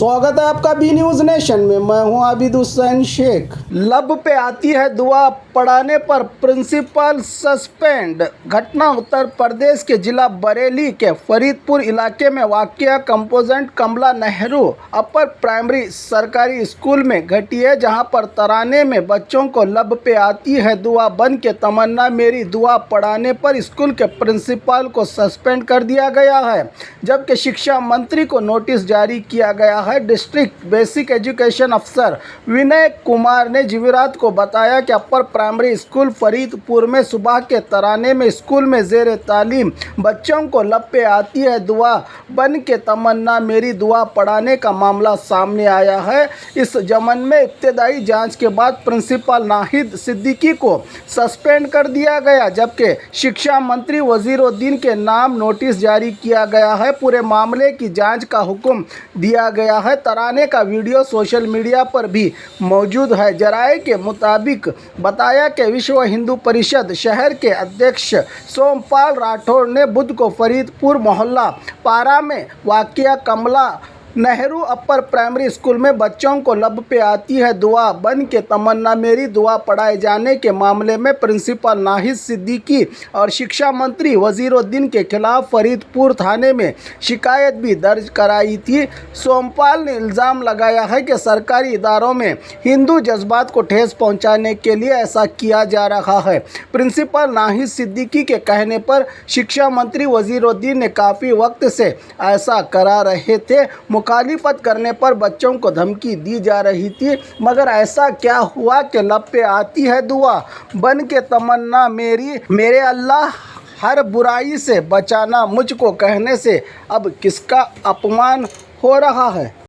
स्वागत है आपका बी न्यूज नेशन में। मैं हूं आबिद हुसैन शेख। लब पे आती है दुआ, पढ़ाने पर प्रिंसिपल सस्पेंड। घटना उत्तर प्रदेश के जिला बरेली के फरीदपुर इलाके में वाक़या कंपोजेंट कमला नेहरू अपर प्राइमरी सरकारी स्कूल में घटी है, जहां पर तराने में बच्चों को लब पे आती है दुआ बन के तमन्ना मेरी दुआ पढ़ाने पर स्कूल के प्रिंसिपल को सस्पेंड कर दिया गया है, जबकि शिक्षा मंत्री को नोटिस जारी किया गया है। डिस्ट्रिक्ट बेसिक एजुकेशन अफसर विनय कुमार ने जुमेरात को बताया कि अपर प्राइमरी स्कूल फरीदपुर में सुबह के तराने में स्कूल में जेर तालीम बच्चों को लब पे आती है दुआ बन के तमन्ना मेरी दुआ पढ़ाने का मामला सामने आया है। इस जमन में इब्तदाई जांच के बाद प्रिंसिपल नाहिद सिद्दीकी को सस्पेंड कर दिया गया, जबकि शिक्षा मंत्री वजीरुद्दीन के नाम नोटिस जारी किया गया है। पूरे मामले की जांच का हुक्म दिया गया है। तराने का वीडियो सोशल मीडिया पर भी मौजूद है। जराये के मुताबिक बताया कि विश्व हिंदू परिषद शहर के अध्यक्ष सोमपाल राठौड़ ने बुध को फरीदपुर मोहल्ला पारा में वाक़या कमला नेहरू अपर प्राइमरी स्कूल में बच्चों को लब पे आती है दुआ बन के तमन्ना मेरी दुआ पढ़ाए जाने के मामले में प्रिंसिपल नाहिद सिद्दीकी और शिक्षा मंत्री वजीरुद्दीन के खिलाफ फरीदपुर थाने में शिकायत भी दर्ज कराई थी। सोमपाल ने इल्ज़ाम लगाया है कि सरकारी इदारों में हिंदू जज्बात को ठेस पहुंचाने के लिए ऐसा किया जा रहा है। प्रिंसिपल नाहिद सिद्दीकी के कहने पर शिक्षा मंत्री वजीरुद्दीन ने काफ़ी वक्त से ऐसा करा रहे थे। मुखालिफत करने पर बच्चों को धमकी दी जा रही थी, मगर ऐसा क्या हुआ कि लब पे आती है दुआ बन के तमन्ना मेरे अल्लाह हर बुराई से बचाना मुझको कहने से अब किसका अपमान हो रहा है।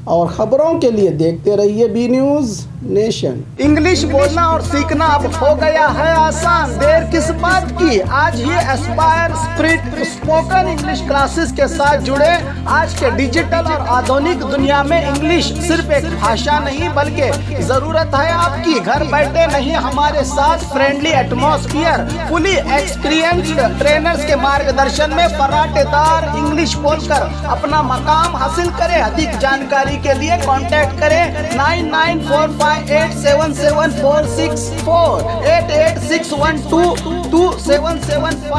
और खबरों के लिए देखते रहिए बी न्यूज नेशन। इंग्लिश बोलना और सीखना अब हो गया है आसान, देर किस बात की। आज ही aspire spirit spoken English classes के साथ जुड़े। आज के डिजिटल और आधुनिक दुनिया में इंग्लिश सिर्फ एक भाषा नहीं बल्कि जरूरत है आपकी। घर बैठे नहीं, हमारे साथ friendly atmosphere, fully experienced trainers के मार्गदर्शन में फर्राटेदार इंग्लिश बोलकर अपना मकाम हासिल करें। अधिक जानकारी के लिए कांटेक्ट करें 9945877464 8861222775।